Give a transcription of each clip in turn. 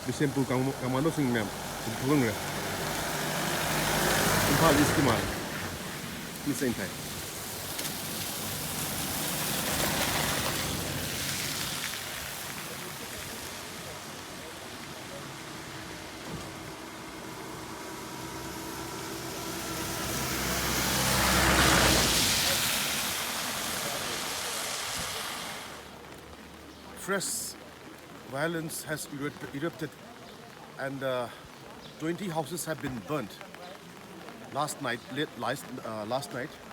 Bisempu Kamano sing nam. Pulungra. Impal Istimal. Same time. Fresh violence has erupted and 20 houses have been burnt last night,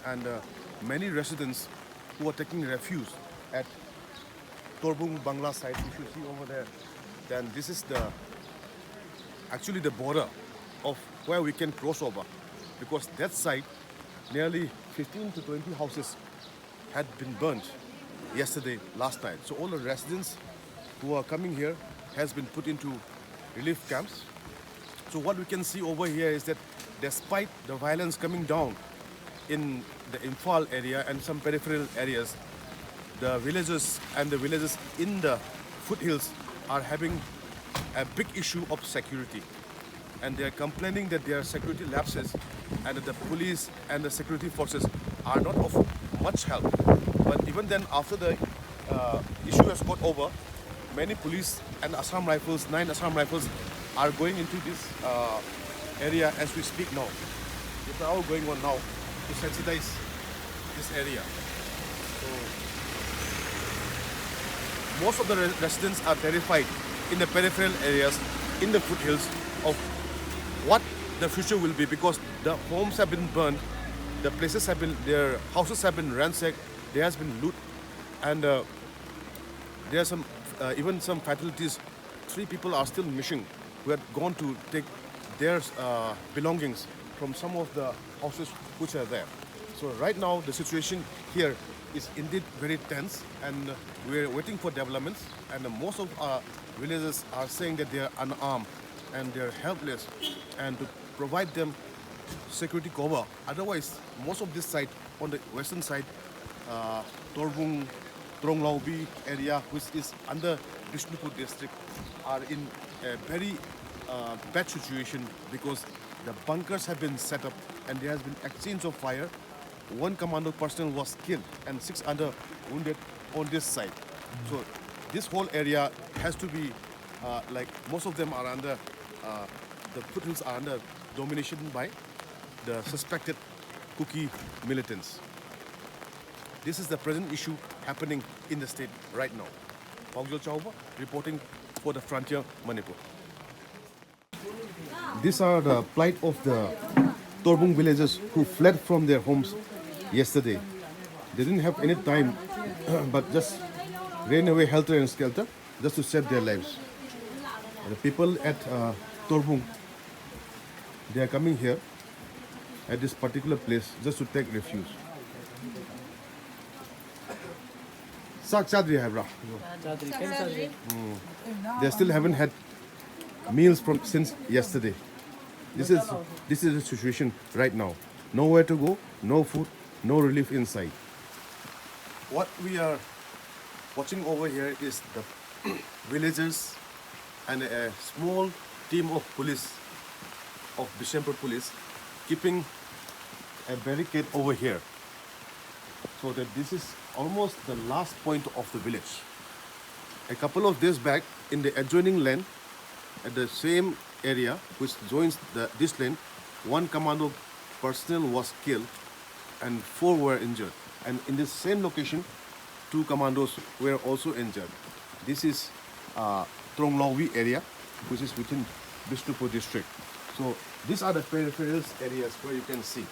and many residents who are taking refuge at Torbung Bangla side, if you see over there, then this is actually the border of where we can cross over, because that side, nearly 15 to 20 houses had been burnt last night. So all the residents who are coming here has been put into relief camps. So what we can see over here is that despite the violence coming down in the Imphal area and some peripheral areas, the villages in the foothills are having a big issue of security, and they are complaining that there are security lapses and that the police and the security forces are not of much help. But even then, after the issue has got over, many police and 9 Assam rifles are going into this area as we speak now. It's all going on now to sensitize this area. So most of the residents are terrified in the peripheral areas, in the foothills, of what the future will be, because the homes have been burned, their houses have been ransacked, there has been loot, and there are even some fatalities. 3 people are still missing who had gone to take their belongings from some of the houses which are there. So right now the situation here is indeed very tense, and we're waiting for developments, and most of our villagers are saying that they are unarmed and they're helpless, and to provide them security cover. Otherwise, most of this side, on the western side, Torbung, Tronglaubi area, which is under Bishnupur district, are in a very bad situation, because the bunkers have been set up and there has been exchange of fire. 1 commando personnel was killed and 6 other wounded on this side. So this whole area has to be most of them are under the foothills are under domination by the suspected Kuki militants. This is the present issue happening in the state right now. Paugjol Chauba reporting for the Frontier Manipur. These are the plight of the Torbung villagers who fled from their homes yesterday. They didn't have any time but just ran away helter and skelter just to save their lives. The people at Torbung, they are coming here at this particular place just to take refuge. Sak Chadri hai, bra. They still haven't had meals since yesterday. This is the situation right now. Nowhere to go, no food, no relief inside. What we are watching over here is the villagers and a small team of police, of Bishampur police, keeping a barricade over here, so that this is almost the last point of the village. A couple of days back, in the adjoining land, at the same area which joins this lane, 1 commando personnel was killed and 4 were injured. And in this same location, 2 commandos were also injured. This is Tronglaubi area, which is within Bishnupur district. So these are the peripheral areas where you can see.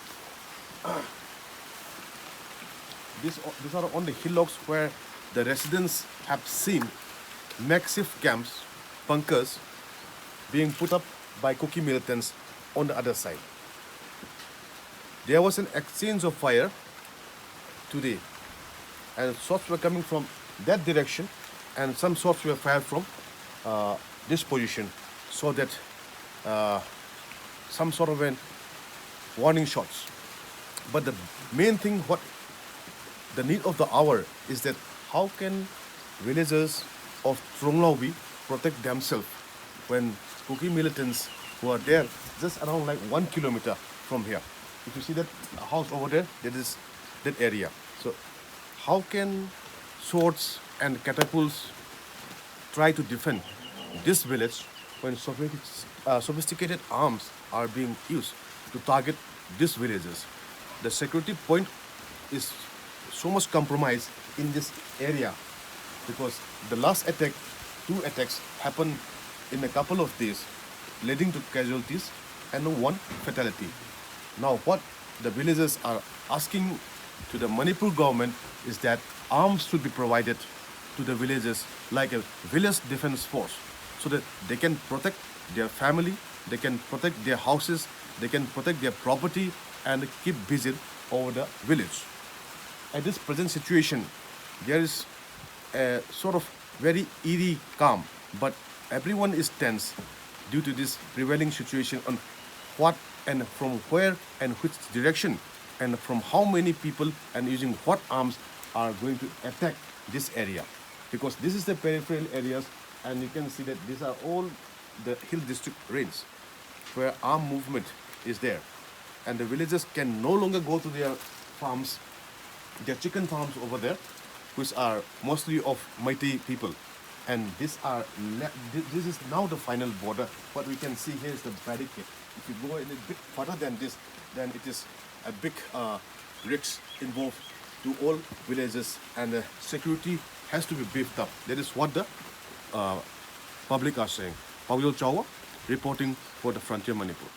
These are on the hillocks where the residents have seen makeshift camps, bunkers, being put up by Kuki militants on the other side. There was an exchange of fire today, and shots were coming from that direction, and some shots were fired from this position, so that some sort of a warning shots. But the main thing, what the need of the hour is that how can villagers of Tronglaubi protect themselves when Kuki militants who are there just around like 1 kilometer from here. If you see that house over there, that is that area. So how can swords and catapults try to defend this village when sophisticated arms are being used to target these villages? The security point is so much compromised in this area because the last attack, two attacks happened in a couple of days, leading to casualties and one fatality. Now, what the villagers are asking to the Manipur government is that arms should be provided to the villagers like a village defense force so that they can protect their family, they can protect their houses, they can protect their property and keep vigil over the village. At this present situation, there is a sort of very eerie calm, but everyone is tense due to this prevailing situation on what and from where and which direction and from how many people and using what arms are going to attack this area. Because this is the peripheral areas and you can see that these are all the hill district range where armed movement is there. And the villagers can no longer go to their farms, their chicken farms over there, which are mostly of Meitei people. And this is now the final border. What we can see here is the barricade. If you go a little bit further than this, then it is a big risk involved to all villages, and the security has to be beefed up. That is what the public are saying. Paul Chawa reporting for the Frontier Manipur.